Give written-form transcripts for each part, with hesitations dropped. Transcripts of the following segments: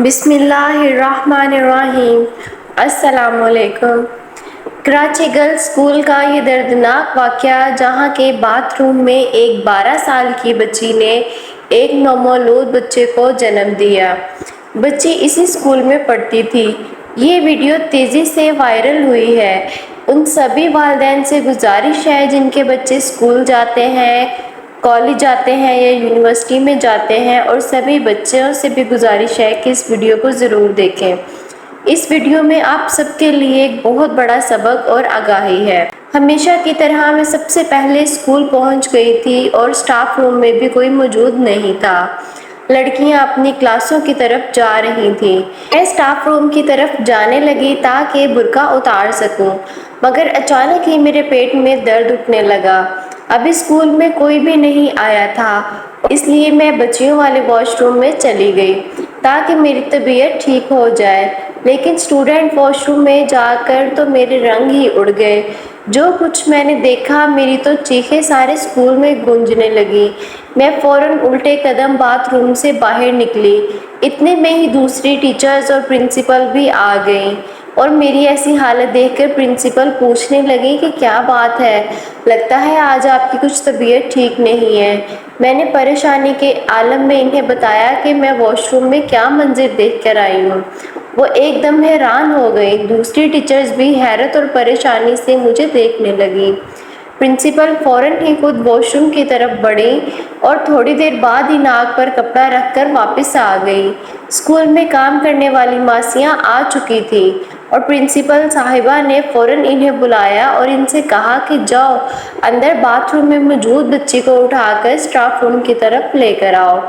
بسم اللہ الرحمن الرحیم۔ السلام علیکم۔ کراچی گرلز اسکول کا یہ دردناک واقعہ، جہاں کے باتھ روم میں ایک 12 سال کی بچی نے ایک نومولود بچے کو جنم دیا۔ بچی اسی اسکول میں پڑھتی تھی۔ یہ ویڈیو تیزی سے وائرل ہوئی ہے۔ ان سبھی والدین سے گزارش ہے جن کے بچے اسکول جاتے ہیں، کالج جاتے ہیں یا یونیورسٹی میں جاتے ہیں، اور سبھی بچوں سے بھی گزارش ہے کہ اس ویڈیو کو ضرور دیکھیں۔ اس ویڈیو میں آپ سب کے لیے ایک بہت بڑا سبق اور آگاہی ہے۔ ہمیشہ کی طرح میں سب سے پہلے اسکول پہنچ گئی تھی اور اسٹاف روم میں بھی کوئی موجود نہیں تھا۔ لڑکیاں اپنی کلاسوں کی طرف جا رہی تھیں۔ میں اسٹاف روم کی طرف جانے لگی تاکہ برقع اتار سکوں، مگر اچانک ہی میرے پیٹ میں درد اٹھنے لگا۔ ابھی اسکول میں کوئی بھی نہیں آیا تھا، اس لیے میں بچیوں والے واش روم میں چلی گئی تاکہ میری طبیعت ٹھیک ہو جائے، لیکن اسٹوڈنٹ واش روم میں جا کر تو میرے رنگ ہی اڑ گئے۔ جو کچھ میں نے دیکھا، میری تو چیخیں سارے اسکول میں گونجنے لگیں۔ میں فوراً الٹے قدم باتھ روم سے باہر نکلی۔ اتنے میں ہی دوسری ٹیچرز اور پرنسپل بھی آ گئیں، اور میری ایسی حالت دیکھ کر پرنسپل پوچھنے لگی کہ کیا بات ہے، لگتا ہے آج آپ کی کچھ طبیعت ٹھیک نہیں ہے۔ میں نے پریشانی کے عالم میں انہیں بتایا کہ میں واش روم میں کیا منظر دیکھ کر آئی ہوں۔ وہ ایک دم حیران ہو گئی۔ دوسری ٹیچرز بھی حیرت اور پریشانی سے مجھے دیکھنے لگیں۔ پرنسپل فوراً ہی خود واش روم کی طرف بڑھی اور تھوڑی دیر بعد ہی ناک پر کپڑا رکھ کر واپس آ گئی۔ اسکول میں کام کرنے والی ماسیاں آ چکی تھیں، اور پرنسپل صاحبہ نے فوراً انہیں بلایا اور ان سے کہا کہ جاؤ اندر باتھ روم میں موجود بچی کو اٹھا کر اسٹاف روم کی طرف لے کر آؤ۔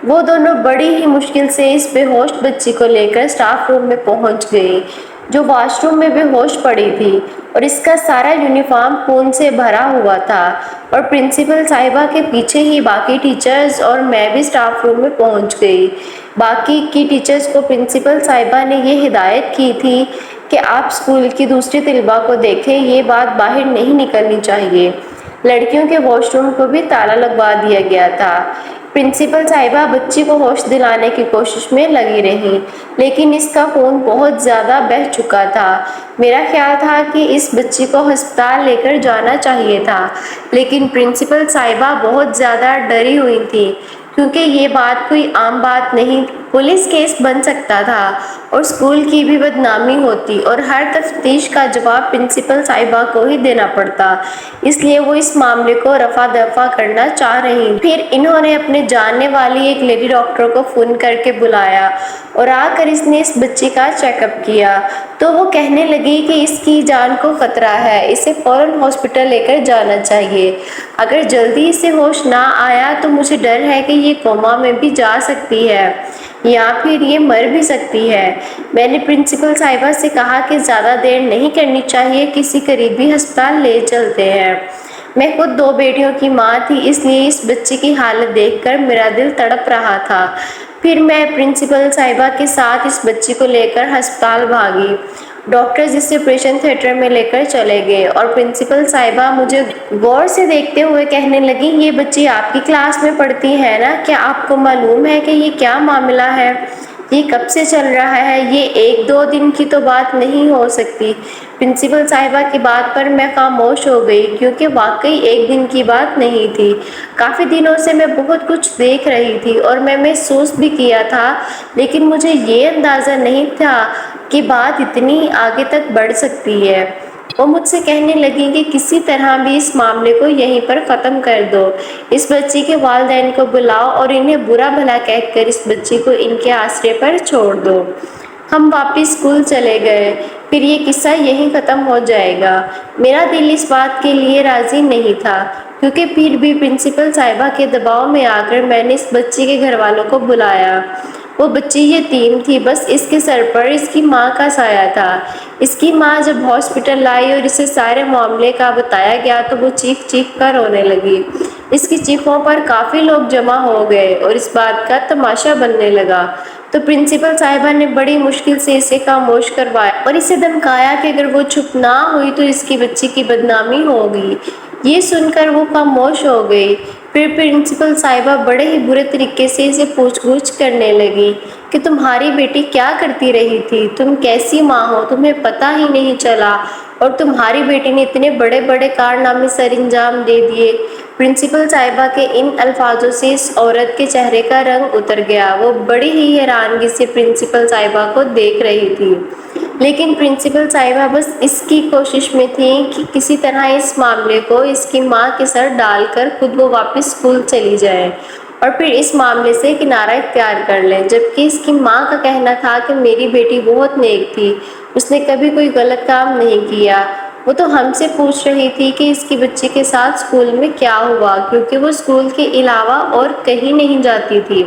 وہ دونوں بڑی ہی مشکل سے اس بے ہوش بچی کو لے کر اسٹاف روم میں پہنچ گئی، جو واش روم میں بے ہوش پڑی تھی اور اس کا سارا یونیفارم خون سے بھرا ہوا تھا، اور پرنسپل صاحبہ کے پیچھے ہی باقی ٹیچرز اور میں بھی اسٹاف روم میں پہنچ گئی۔ باقی کی ٹیچرز کو پرنسپل صاحبہ نے یہ ہدایت کی تھی کہ آپ اسکول کی دوسری طلباء کو دیکھیں، یہ بات باہر نہیں نکلنی چاہیے۔ لڑکیوں کے واش روم کو بھی تالا لگوا دیا گیا تھا۔ پرنسپل صاحبہ بچی کو ہوش دلانے کی کوشش میں لگی رہیں، لیکن اس کا خون بہت زیادہ بہہ چکا تھا۔ میرا خیال تھا کہ اس بچی کو ہسپتال لے کر جانا چاہیے تھا، لیکن پرنسپل صاحبہ بہت زیادہ ڈری ہوئی تھیں، کیونکہ یہ بات کوئی عام بات نہیں، پولیس کیس بن سکتا تھا اور اسکول کی بھی بدنامی ہوتی، اور ہر تفتیش کا جواب پرنسپل صاحبہ کو ہی دینا پڑتا، اس لیے وہ اس معاملے کو رفع دفع کرنا چاہ رہی تھیں۔ پھر انہوں نے اپنے جاننے والی ایک لیڈی ڈاکٹر کو فون کر کے بلایا، اور آ کر اس نے اس بچی کا چیک اپ کیا، تو وہ کہنے لگی کہ اس کی جان کو خطرہ ہے، اسے فوراً ہاسپٹل لے کر جانا چاہیے۔ اگر جلدی اسے ہوش نہ آیا تو مجھے ڈر ہے کہ یہ کوما میں بھی جا سکتی ہے یا پھر یہ مر بھی سکتی ہے۔ میں نے پرنسپل صاحبہ سے کہا کہ زیادہ دیر نہیں کرنی چاہیے، کسی قریبی ہسپتال لے چلتے ہیں۔ میں خود 2 بیٹیوں کی ماں تھی، اس لیے اس بچی کی حالت دیکھ کر میرا دل تڑپ رہا تھا۔ پھر میں پرنسپل صاحبہ کے ساتھ اس بچی کو لے کر ہسپتال بھاگی۔ ڈاکٹرز اسے آپریشن تھیٹر میں لے کر چلے گئے، اور پرنسپل صاحبہ مجھے غور سے دیکھتے ہوئے کہنے لگی، یہ بچی آپ کی کلاس میں پڑھتی ہے نا؟ کیا آپ کو معلوم ہے کہ یہ کیا معاملہ ہے؟ یہ کب سے چل رہا ہے؟ یہ 1-2 دن کی تو بات نہیں ہو سکتی۔ پرنسپل صاحبہ کی بات پر میں خاموش ہو گئی، کیونکہ واقعی 1 دن کی بات نہیں تھی۔ کافی دنوں سے میں بہت کچھ دیکھ رہی تھی اور میں محسوس بھی کیا تھا، لیکن مجھے یہ اندازہ نہیں تھا کہ بات اتنی آگے تک بڑھ سکتی ہے۔ وہ مجھ سے کہنے لگی کہ کسی طرح بھی اس معاملے کو یہیں پر ختم کر دو، اس بچی کے والدین کو بلاؤ اور انہیں برا بھلا کہہ کر اس بچی کو ان کے آسرے پر چھوڑ دو۔ ہم واپس اسکول چلے گئے، پھر یہ قصہ یہیں ختم ہو جائے گا۔ میرا دل اس بات کے لیے راضی نہیں تھا، کیونکہ پھر بھی پرنسپل صاحبہ کے دباؤ میں آ کر میں نے اس بچی کے گھر والوں کو بلایا۔ وہ بچی یتیم تھی، بس اس کے سر پر اس کی ماں کا سایہ تھا۔ اس کی ماں جب ہاسپٹل لائی اور اسے سارے معاملے کا بتایا گیا تو وہ چیخ چیخ کر رونے لگی۔ اس کی چیخوں پر کافی لوگ جمع ہو گئے اور اس بات کا تماشا بننے لگا، تو پرنسپل صاحبہ نے بڑی مشکل سے اسے خاموش کروایا اور اسے دھمکایا کہ اگر وہ چپ نہ ہوئی تو اس کی بچی کی بدنامی ہوگی۔ یہ سن کر وہ خاموش ہو گئی۔ پھر پرنسپل صاحبہ بڑے ہی برے طریقے سے اسے پوچھ گچھ کرنے لگی کہ تمہاری بیٹی کیا کرتی رہی تھی، تم کیسی ماں ہو، تمہیں پتہ ہی نہیں چلا، اور تمہاری بیٹی نے اتنے بڑے بڑے کارنامے سر انجام دے دیے۔ پرنسپل صاحبہ کے ان الفاظوں سے اس عورت کے چہرے کا رنگ اتر گیا۔ وہ بڑی ہی حیرانگی سے پرنسپل صاحبہ کو دیکھ رہی تھی، لیکن پرنسپل صاحبہ بس اس کی کوشش میں تھیں کہ کسی طرح اس معاملے کو اس کی ماں کے سر ڈال کر خود وہ واپس اسکول چلی جائے اور پھر اس معاملے سے کنارہ اختیار کر لیں، جبکہ اس کی ماں کا کہنا تھا کہ میری بیٹی بہت نیک تھی، اس نے کبھی کوئی غلط کام نہیں کیا۔ وہ تو ہم سے پوچھ رہی تھی کہ اس کی بچی کے ساتھ اسکول میں کیا ہوا، کیونکہ وہ اسکول کے علاوہ اور کہیں نہیں جاتی تھی۔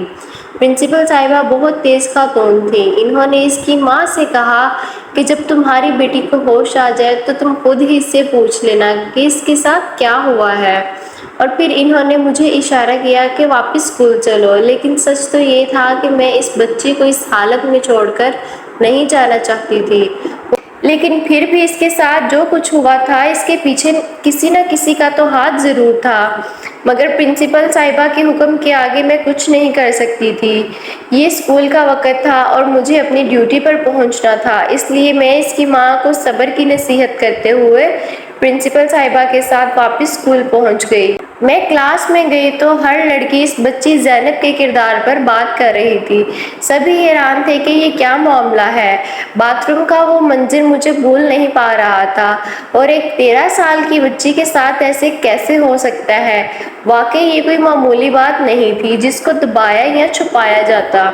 پرنسپل صاحبہ بہت تیز خاتون تھیں۔ انہوں نے اس کی ماں سے کہا کہ جب تمہاری بیٹی کو ہوش آ جائے تو تم خود ہی سے پوچھ لینا کہ اس کے ساتھ کیا ہوا ہے، اور پھر انہوں نے مجھے اشارہ کیا کہ واپس اسکول چلو، لیکن سچ تو یہ تھا کہ میں اس بچی کو اس حالت میں چھوڑ کر نہیں جانا چاہتی تھی، لیکن پھر بھی اس کے ساتھ جو کچھ ہوا تھا اس کے پیچھے کسی نہ کسی کا تو ہاتھ ضرور تھا، مگر پرنسپل صاحبہ کے حکم کے آگے میں کچھ نہیں کر سکتی تھی۔ یہ اسکول کا وقت تھا اور مجھے اپنی ڈیوٹی پر پہنچنا تھا، اس لیے میں اس کی ماں کو صبر کی نصیحت کرتے ہوئے پرنسپل صاحبہ کے ساتھ واپس اسکول پہنچ گئی۔ میں کلاس میں گئی تو ہر لڑکی اس بچی زینب کے کردار پر بات کر رہی تھی۔ سبھی حیران تھے کہ یہ کیا معاملہ ہے۔ باتھ روم کا وہ منظر مجھے بھول نہیں پا رہا تھا، اور ایک 13 سال کی بچی کے ساتھ ایسے کیسے ہو سکتا ہے؟ واقعی یہ کوئی معمولی بات نہیں تھی جس کو دبایا یا چھپایا جاتا۔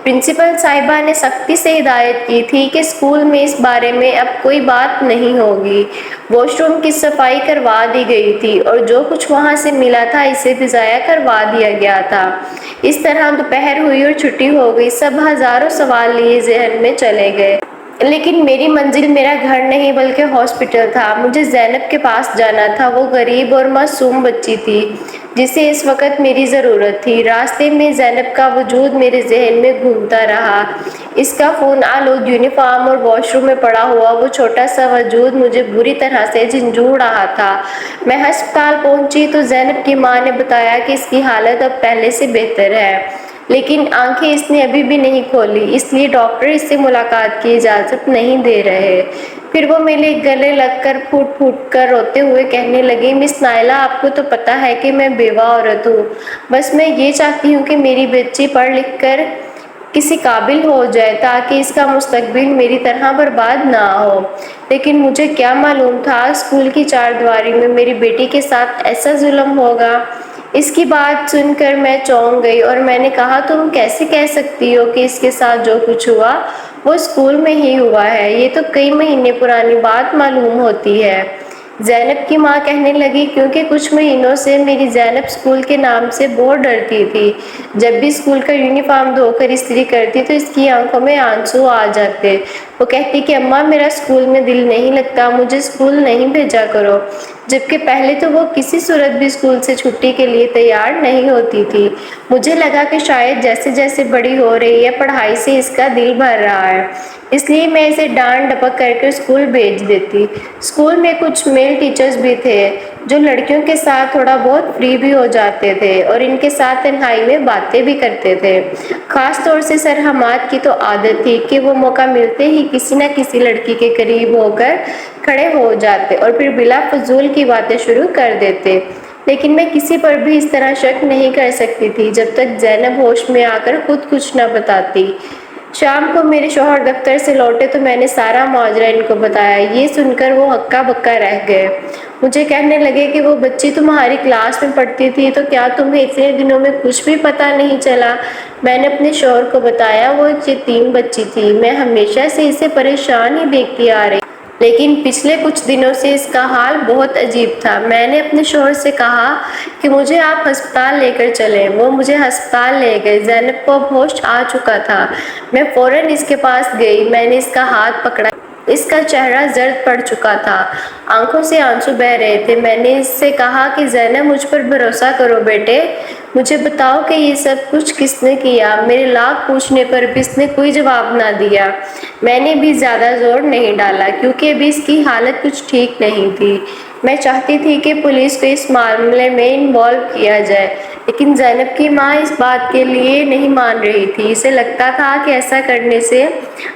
پرنسپل صاحبہ نے سختی سے ہدایت کی تھی کہ اسکول میں اس بارے میں اب کوئی بات نہیں ہوگی۔ واش روم کی صفائی کروا دی گئی تھی اور جو کچھ وہاں سے ملا تھا اسے بھی ضائع کروا دیا گیا تھا۔ اس طرح دوپہر ہوئی اور چھٹی ہو گئی۔ سب ہزاروں سوال لیے ذہن میں چلے گئے، لیکن میری منزل میرا گھر نہیں بلکہ ہاسپٹل تھا۔ مجھے زینب کے پاس جانا تھا۔ وہ غریب اور معصوم بچی تھی جسے اس وقت میری ضرورت تھی۔ راستے میں زینب کا وجود میرے ذہن میں گھومتا رہا، اس کا خون آلود یونیفارم اور واش روم میں پڑا ہوا وہ چھوٹا سا وجود مجھے بری طرح سے جھنجھوڑ رہا تھا۔ میں ہسپتال پہنچی تو زینب کی ماں نے بتایا کہ اس کی حالت اب پہلے سے بہتر ہے، لیکن آنکھیں اس نے ابھی بھی نہیں کھولی، اس لیے ڈاکٹر اس سے ملاقات کی اجازت نہیں دے رہے۔ پھر وہ میرے گلے لگ کر پھوٹ پھوٹ کر روتے ہوئے کہنے لگی، مس نائلہ، آپ کو تو پتہ ہے کہ میں بیوہ عورت ہوں، بس میں یہ چاہتی ہوں کہ میری بچی پڑھ لکھ کر کسی قابل ہو جائے تاکہ اس کا مستقبل میری طرح برباد نہ ہو۔ لیکن مجھے کیا معلوم تھا اسکول کی چار دیواری میں میری بیٹی کے ساتھ ایسا ظلم ہوگا۔ اس کی بات سن کر میں چونک گئی اور میں نے کہا، تم کیسے کہہ سکتی ہو کہ اس کے ساتھ جو کچھ ہوا وہ اسکول میں ہی ہوا ہے؟ یہ تو کئی مہینے پرانی بات معلوم ہوتی ہے۔ زینب کی ماں کہنے لگی، کیونکہ کچھ مہینوں سے میری زینب اسکول کے نام سے بہت ڈرتی تھی۔ جب بھی اسکول کا یونیفارم دھو کر استری کرتی تو اس کی آنکھوں میں آنسو آ جاتے۔ وہ کہتی کہ اماں، میرا اسکول میں دل نہیں لگتا، مجھے اسکول نہیں بھیجا کرو، جبکہ پہلے تو وہ کسی صورت بھی اسکول سے چھٹی کے لیے تیار نہیں ہوتی تھی۔ مجھے لگا کہ شاید جیسے جیسے بڑی ہو رہی ہے پڑھائی سے اس کا دل بھر رہا ہے، اس لیے میں اسے ڈانٹ ڈپٹ کر کے اسکول بھیج دیتی۔ اسکول میں کچھ میل ٹیچرز بھی تھے جو لڑکیوں کے ساتھ تھوڑا بہت فری بھی ہو جاتے تھے اور ان کے ساتھ تنہائی میں باتیں بھی کرتے تھے۔ خاص طور سے سر حماد کی تو عادت تھی کہ وہ موقع ملتے ہی کسی نہ کسی لڑکی کے قریب ہو کر کھڑے ہو جاتے اور پھر بلا فضول کی باتیں شروع کر دیتے، لیکن میں کسی پر بھی اس طرح شک نہیں کر سکتی تھی جب تک زینب ہوش میں آ کر خود کچھ نہ بتاتی۔ شام کو میرے شوہر دفتر سے لوٹے تو میں نے سارا ماجرا ان کو بتایا۔ یہ سن کر وہ ہکا بکا رہ گئے۔ مجھے کہنے لگے کہ وہ بچی تمہاری کلاس میں پڑھتی تھی تو کیا تمہیں اتنے دنوں میں کچھ بھی پتہ نہیں چلا؟ میں نے اپنے شوہر کو بتایا، وہ ایک یتیم بچی تھی، میں ہمیشہ سے اسے پریشان ہی دیکھتی آ رہی، لیکن پچھلے کچھ دنوں سے اس کا حال بہت عجیب تھا۔ میں نے اپنے شوہر سے کہا کہ مجھے آپ ہسپتال لے کر چلیں۔ وہ مجھے ہسپتال لے گئے۔ زینب کو اب ہوش آ چکا تھا۔ میں فوراً اس کے پاس گئی۔ میں نے اس کا ہاتھ پکڑا۔ اس کا چہرہ زرد پڑ چکا تھا، آنکھوں سے آنسو بہہ رہے تھے۔ میں نے اس سے کہا کہ زینب، مجھ پر بھروسہ کرو بیٹے، مجھے بتاؤ کہ یہ سب کچھ کس نے کیا؟ میرے لاکھ پوچھنے پر بھی اس نے کوئی جواب نہ دیا۔ میں نے بھی زیادہ زور نہیں ڈالا کیونکہ ابھی اس کی حالت کچھ ٹھیک نہیں تھی۔ میں چاہتی تھی کہ پولیس کو اس معاملے میں انوالو کیا جائے، لیکن زینب کی ماں اس بات کے لیے نہیں مان رہی تھی۔ اسے لگتا تھا کہ ایسا کرنے سے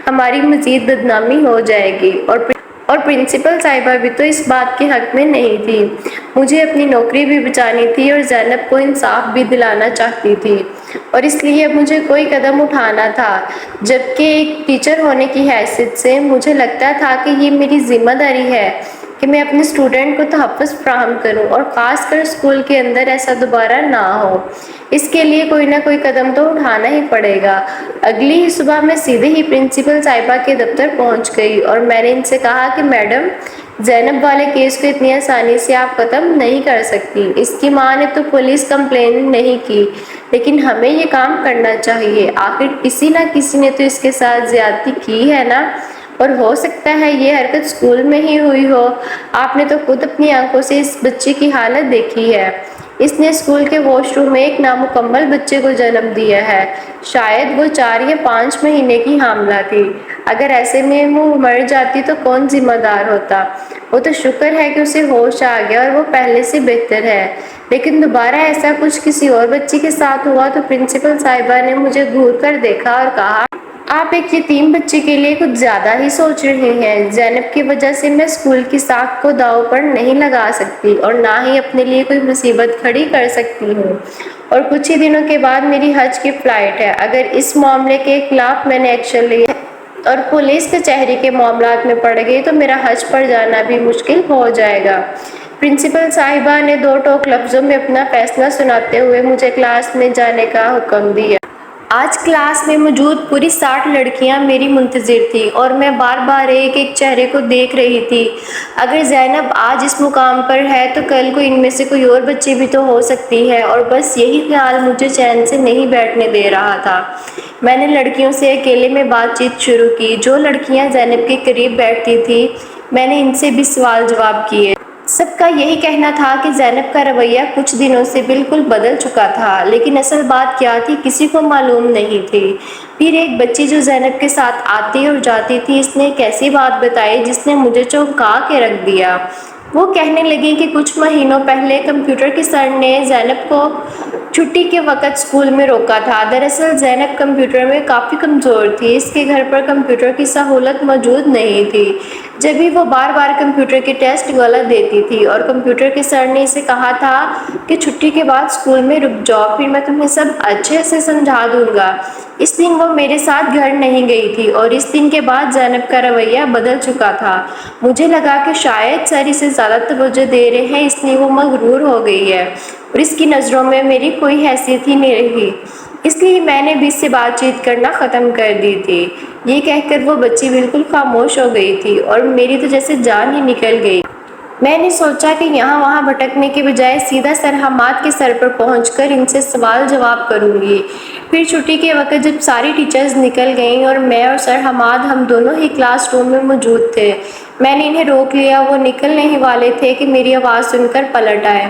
ہماری مزید بدنامی ہو جائے گی، اور پرنسپل صاحبہ بھی تو اس بات کے حق میں نہیں تھی۔ مجھے اپنی نوکری بھی بچانی تھی اور زینب کو انصاف بھی دلانا چاہتی تھی، اور اس لیے اب مجھے کوئی قدم اٹھانا تھا، جبکہ ایک ٹیچر ہونے کی حیثیت سے مجھے لگتا تھا کہ یہ میری ذمہ داری ہے کہ میں اپنے اسٹوڈنٹ کو تحفظ فراہم کروں، اور خاص کر اسکول کے اندر ایسا دوبارہ نہ ہو۔ اس کے لیے کوئی نہ کوئی قدم تو اٹھانا ہی پڑے گا۔ اگلی ہی صبح میں سیدھے ہی پرنسپل صاحبہ کے دفتر پہنچ گئی اور میں نے ان سے کہا کہ میڈم، زینب والے کیس کو اتنی آسانی سے آپ ختم نہیں کر سکتی۔ اس کی ماں نے تو پولیس کمپلین نہیں کی، لیکن ہمیں یہ کام کرنا چاہیے۔ آخر کسی نہ کسی نے تو اس کے ساتھ زیادتی کی ہے نا، اور ہو سکتا ہے یہ حرکت اسکول میں ہی ہوئی ہو۔ آپ نے تو خود اپنی آنکھوں سے اس بچی کی حالت دیکھی ہے۔ اس نے اسکول کے واش روم میں ایک نامکمل بچے کو جنم دیا ہے، شاید وہ 4 یا 5 مہینے کی حاملہ تھی۔ اگر ایسے میں وہ مر جاتی تو کون ذمہ دار ہوتا؟ وہ تو شکر ہے کہ اسے ہوش آ گیا اور وہ پہلے سے بہتر ہے، لیکن دوبارہ ایسا کچھ کسی اور بچی کے ساتھ ہوا تو پرنسپل صاحبہ نے مجھے گھور کر دیکھا اور کہا، آپ ایک یتیم بچے کے لیے کچھ زیادہ ہی سوچ رہے ہیں۔ زینب کی وجہ سے میں اسکول کی ساکھ کو داؤ پر نہیں لگا سکتی، اور نہ ہی اپنے لیے کوئی مصیبت کھڑی کر سکتی ہوں، اور کچھ ہی دنوں کے بعد میری حج کی فلائٹ ہے۔ اگر اس معاملے کے خلاف میں نے ایکشن لیا اور پولیس کچہری کے معاملات میں پڑ گئی تو میرا حج پر جانا بھی مشکل ہو جائے گا۔ پرنسپل صاحبہ نے 2 ٹوک لفظوں میں اپنا فیصلہ سناتے ہوئے مجھے کلاس میں جانے کا حکم دیا۔ آج کلاس میں موجود پوری 60 لڑکیاں میری منتظر تھیں، اور میں بار بار ایک ایک چہرے کو دیکھ رہی تھی۔ اگر زینب آج اس مقام پر ہے تو کل کو ان میں سے کوئی اور بچی بھی تو ہو سکتی ہے، اور بس یہی خیال مجھے چین سے نہیں بیٹھنے دے رہا تھا۔ میں نے لڑکیوں سے اکیلے میں بات چیت شروع کی۔ جو لڑکیاں زینب کے قریب بیٹھتی تھیں، میں نے ان سے بھی سوال جواب کیے۔ سب کا یہی کہنا تھا کہ زینب کا رویہ کچھ دنوں سے بالکل بدل چکا تھا، لیکن اصل بات کیا تھی کسی کو معلوم نہیں تھی۔ پھر ایک بچی جو زینب کے ساتھ آتی اور جاتی تھی، اس نے ایک ایسی بات بتائی جس نے مجھے چونکا کے رکھ دیا۔ وہ کہنے لگی کہ کچھ مہینوں پہلے کمپیوٹر کے سر نے زینب کو چھٹی کے وقت اسکول میں روکا تھا۔ دراصل زینب کمپیوٹر میں کافی کمزور تھی، اس کے گھر پر کمپیوٹر کی سہولت موجود نہیں تھی، جب بھی وہ بار بار کمپیوٹر کے ٹیسٹ غلط دیتی تھی، اور کمپیوٹر کے سر نے اسے کہا تھا کہ چھٹی کے بعد اسکول میں رک جاؤ، پھر میں تمہیں سب اچھے سے سمجھا دوں گا۔ اس دن وہ میرے ساتھ گھر نہیں گئی تھی، اور اس دن کے بعد زینب کا رویہ بدل چکا تھا۔ مجھے لگا کہ شاید سر اسے زیادہ توجہ دے رہے ہیں، اس لیے وہ مغرور ہو گئی ہے، اور اس کی نظروں میں میری کوئی حیثیت ہی نہیں رہی، اس لیے میں نے بھی اس سے بات چیت کرنا ختم کر دی تھی۔ یہ کہہ کر وہ بچی بالکل خاموش ہو گئی تھی، اور میری تو جیسے جان ہی نکل گئی۔ میں نے سوچا کہ یہاں وہاں بھٹکنے کے بجائے سیدھا سر حماد کے سر پر پہنچ کر ان سے سوال جواب کروں گی۔ پھر چھٹی کے وقت جب ساری ٹیچرز نکل گئیں اور میں اور سر حماد ہم دونوں ہی کلاس روم میں موجود تھے، میں نے انہیں روک لیا۔ وہ نکلنے ہی والے تھے کہ میری آواز سن کر پلٹ آئے۔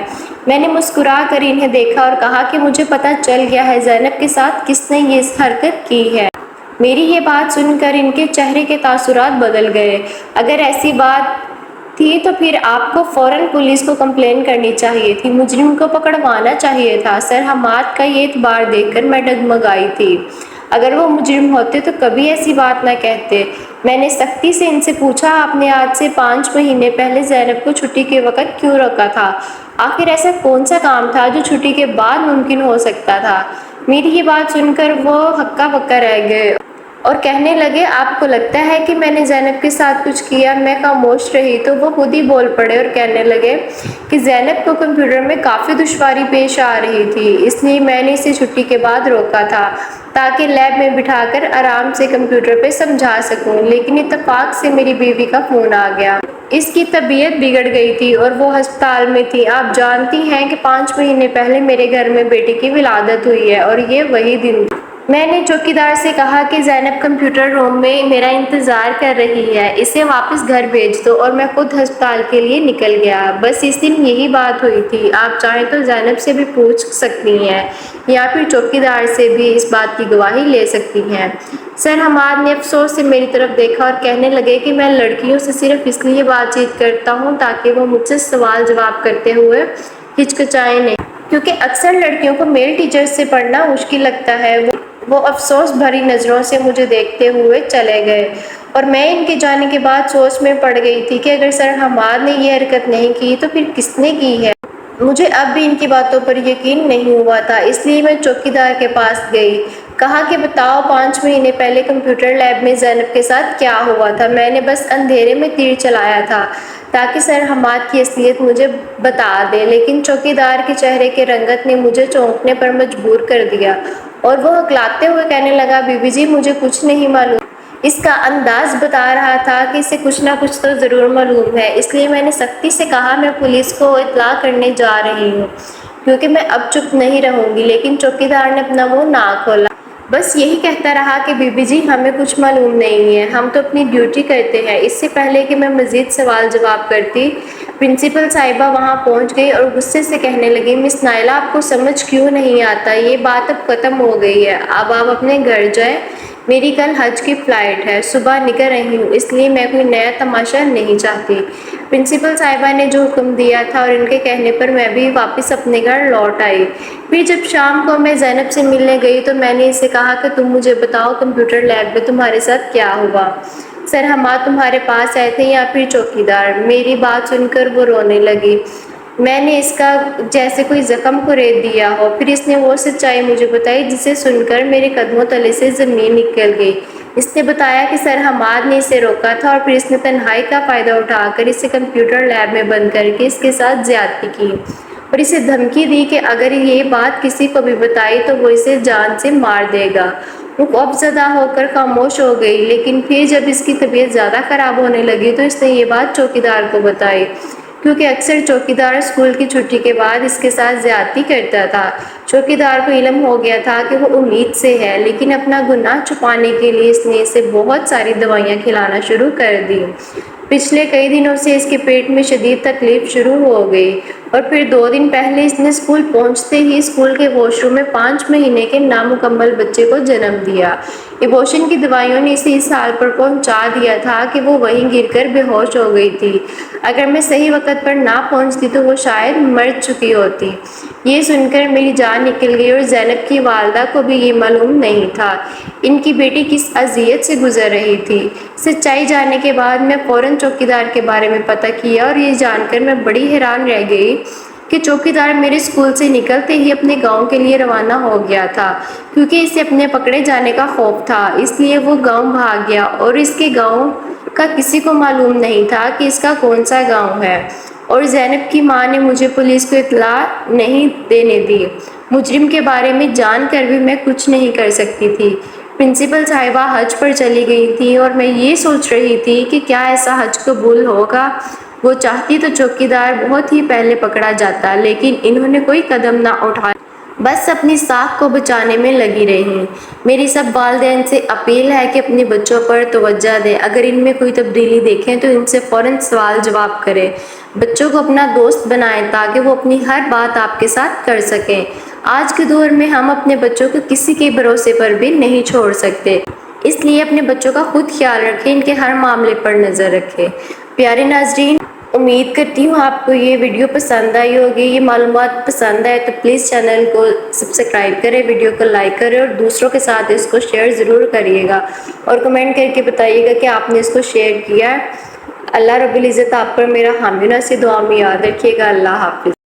میں نے مسکرا کر انہیں دیکھا اور کہا کہ مجھے پتہ چل گیا ہے زینب کے ساتھ کس نے یہ حرکت کی ہے۔ میری یہ بات سن کر ان کے چہرے کے تاثرات بدل گئے۔ اگر ایسی بات تھی تو پھر آپ کو فوراً پولیس کو کمپلین کرنی چاہیے تھی، مجرم کو پکڑوانا چاہیے تھا۔ سر حماد کا یہ اعتبار دیکھ کر میں ڈگمگائی تھی۔ اگر وہ مجرم ہوتے تو کبھی ایسی بات نہ کہتے۔ میں نے سختی سے ان سے پوچھا، آپ نے آج سے 5 مہینے پہلے زینب کو چھٹی کے وقت کیوں روکا تھا؟ آخر ایسا کون سا کام تھا جو چھٹی کے بعد ممکن ہو سکتا تھا؟ میری یہ بات سن کر وہ ہکا بکا رہ گئے اور کہنے لگے، آپ کو لگتا ہے کہ میں نے زینب کے ساتھ کچھ کیا؟ میں خاموش رہی تو وہ خود ہی بول پڑے اور کہنے لگے کہ زینب کو کمپیوٹر میں کافی دشواری پیش آ رہی تھی، اس لیے میں نے اسے چھٹی کے بعد روکا تھا تاکہ لیب میں بٹھا کر آرام سے کمپیوٹر پہ سمجھا سکوں، لیکن اتفاق سے میری بیوی کا فون آ گیا۔ اس کی طبیعت بگڑ گئی تھی اور وہ ہسپتال میں تھی۔ آپ جانتی ہیں کہ 5 مہینے پہلے میرے گھر میں بیٹی کی ولادت ہوئی ہے، اور یہ وہی دن میں نے چوکیدار سے کہا کہ زینب کمپیوٹر روم میں میرا انتظار کر رہی ہے، اسے واپس گھر بھیج دو، اور میں خود ہسپتال کے لیے نکل گیا۔ بس اس دن یہی بات ہوئی تھی۔ آپ چاہیں تو زینب سے بھی پوچھ سکتی ہیں یا پھر چوکیدار سے بھی اس بات کی گواہی لے سکتی ہیں۔ سر حماد نے افسوس سے میری طرف دیکھا اور کہنے لگے کہ میں لڑکیوں سے صرف اس لیے بات چیت کرتا ہوں تاکہ وہ مجھ سے سوال جواب کرتے ہوئے ہچکچائیں نہیں، کیونکہ اکثر لڑکیوں کو میل ٹیچرز سے پڑھنا مشکل لگتا ہے۔ وہ افسوس بھری نظروں سے مجھے دیکھتے ہوئے چلے گئے، اور میں ان کے جانے کے بعد سوچ میں پڑ گئی تھی کہ اگر سر حماد نے یہ حرکت نہیں کی تو پھر کس نے کی ہے۔ مجھے اب بھی ان کی باتوں پر یقین نہیں ہوا تھا، اس لیے میں چوکیدار کے پاس گئی۔ کہا کہ بتاؤ 5 مہینے پہلے کمپیوٹر لیب میں زینب کے ساتھ کیا ہوا تھا۔ میں نے بس اندھیرے میں تیر چلایا تھا تاکہ سر حماد کی اصلیت مجھے بتا دے، لیکن چوکیدار کے چہرے کی رنگت نے مجھے چونکنے پر مجبور کر دیا، اور وہ ہکلاتے ہوئے کہنے لگا، بی بی جی مجھے کچھ نہیں معلوم۔ اس کا انداز بتا رہا تھا کہ اسے کچھ نہ کچھ تو ضرور معلوم ہے، اس لیے میں نے سختی سے کہا میں پولیس کو اطلاع کرنے جا رہی ہوں، کیونکہ میں اب چپ نہیں رہوں گی۔ لیکن چوکیدار نے اپنا منہ نہ کھولا، بس یہی کہتا رہا کہ بی بی جی ہمیں کچھ معلوم نہیں ہے، ہم تو اپنی ڈیوٹی کرتے ہیں۔ اس سے پہلے کہ میں مزید سوال جواب کرتی، پرنسپل صاحبہ وہاں پہنچ گئی اور غصے سے کہنے لگی، مس نائلہ آپ کو سمجھ کیوں نہیں آتا؟ یہ بات اب ختم ہو گئی ہے، اب آپ اپنے گھر جائیں، میری کل حج کی فلائٹ ہے، صبح نکل رہی ہوں، اس لیے میں کوئی نیا تماشا نہیں چاہتی۔ پرنسپل صاحبہ نے جو حکم دیا تھا اور ان کے کہنے پر میں بھی واپس اپنے گھر لوٹ آئی۔ پھر جب شام کو میں زینب سے ملنے گئی تو میں نے اسے کہا کہ تم مجھے بتاؤ کمپیوٹر لیب میں تمہارے ساتھ کیا ہوا؟ سر حماد تمہارے پاس آئے تھے یا پھر چوکیدار؟ میری بات سن کر وہ رونے لگی۔ میں نے اس کا جیسے کوئی زخم کو ریت دیا ہو۔ پھر اس نے وہ سچائی مجھے بتائی جسے سن کر میرے قدموں تلے سے زمین نکل گئی۔ اس نے بتایا کہ سر حماد نے اسے روکا تھا اور پھر اس نے تنہائی کا فائدہ اٹھا کر اسے کمپیوٹر لیب میں بند کر کے اس کے ساتھ زیادتی کی، اور اسے دھمکی دی کہ اگر یہ بات کسی کو بھی بتائی تو وہ اسے جان سے مار دے گا۔ وہ خوف زدہ ہو کر خاموش ہو گئی، لیکن پھر جب اس کی طبیعت زیادہ خراب ہونے لگی تو اس نے یہ بات چوکیدار کو بتائی، کیونکہ اکثر چوکیدار اسکول کی چھٹی کے بعد اس کے ساتھ زیادتی کرتا تھا۔ چوکیدار کو علم ہو گیا تھا کہ وہ امید سے ہے، لیکن اپنا گناہ چھپانے کے لیے اس نے اسے بہت ساری دوائیاں کھلانا شروع کر دی۔ پچھلے کئی دنوں سے اس کے پیٹ میں شدید تکلیف شروع ہو گئی، اور پھر 2 دن پہلے اس نے اسکول پہنچتے ہی اسکول کے واش روم میں 5 مہینے کے نامکمل بچے کو جنم دیا۔ ایبوشن کی دوائیوں نے اسے اس حال پر پہنچا دیا تھا کہ وہ وہیں گر کر بے ہوش ہو گئی تھی۔ اگر میں صحیح وقت پر نہ پہنچتی تو وہ شاید مر چکی ہوتی۔ یہ سن کر میری جان نکل گئی، اور زینب کی والدہ کو بھی یہ معلوم نہیں تھا ان کی بیٹی کس اذیت سے گزر رہی تھی۔ سچائی جاننے کے بعد میں فوراً چوکیدار کے بارے میں پتہ کیا، اور یہ جان کر میں بڑی حیران رہ گئی کہ چوکیدار میرے اسکول سے نکلتے ہی اپنے گاؤں کے لیے روانہ ہو گیا تھا، کیونکہ اسے اپنے پکڑے جانے کا خوف تھا، اس لیے وہ گاؤں بھاگ گیا، اور اس کے گاؤں کا کسی کو معلوم نہیں تھا کہ اس کا کون سا گاؤں ہے، اور زینب کی ماں نے مجھے پولیس کو اطلاع نہیں دینے دی۔ مجرم کے بارے میں جان کر بھی میں کچھ نہیں کر سکتی تھی۔ پرنسپل صاحبہ حج پر چلی گئی تھی اور میں یہ سوچ رہی تھی کہ کیا ایسا حج قبول ہوگا۔ وہ چاہتی تو چوکیدار بہت ہی پہلے پکڑا جاتا، لیکن انہوں نے کوئی قدم نہ اٹھایا، بس اپنی ساکھ کو بچانے میں لگی رہیں۔ میری سب والدین سے اپیل ہے کہ اپنے بچوں پر توجہ دیں، اگر ان میں کوئی تبدیلی دیکھیں تو ان سے فوراً سوال جواب کریں، بچوں کو اپنا دوست بنائیں تاکہ وہ اپنی ہر بات آپ کے ساتھ کر سکیں۔ آج کے دور میں ہم اپنے بچوں کو کسی کے بھروسے پر بھی نہیں چھوڑ سکتے، اس لیے اپنے بچوں کا خود خیال رکھیں، ان کے ہر معاملے پر نظر رکھیں۔ پیارے ناظرین، امید کرتی ہوں آپ کو یہ ویڈیو پسند آئی ہوگی۔ یہ معلومات پسند آئے تو پلیز چینل کو سبسکرائب کریں، ویڈیو کو لائک کریں، اور دوسروں کے ساتھ اس کو شیئر ضرور کریے گا، اور کمنٹ کر کے بتائیے گا کہ آپ نے اس کو شیئر کیا ہے۔ اللہ رب العزت آپ پر میرا حامی ناصر دعا میں یاد رکھیے گا۔ اللہ حافظ۔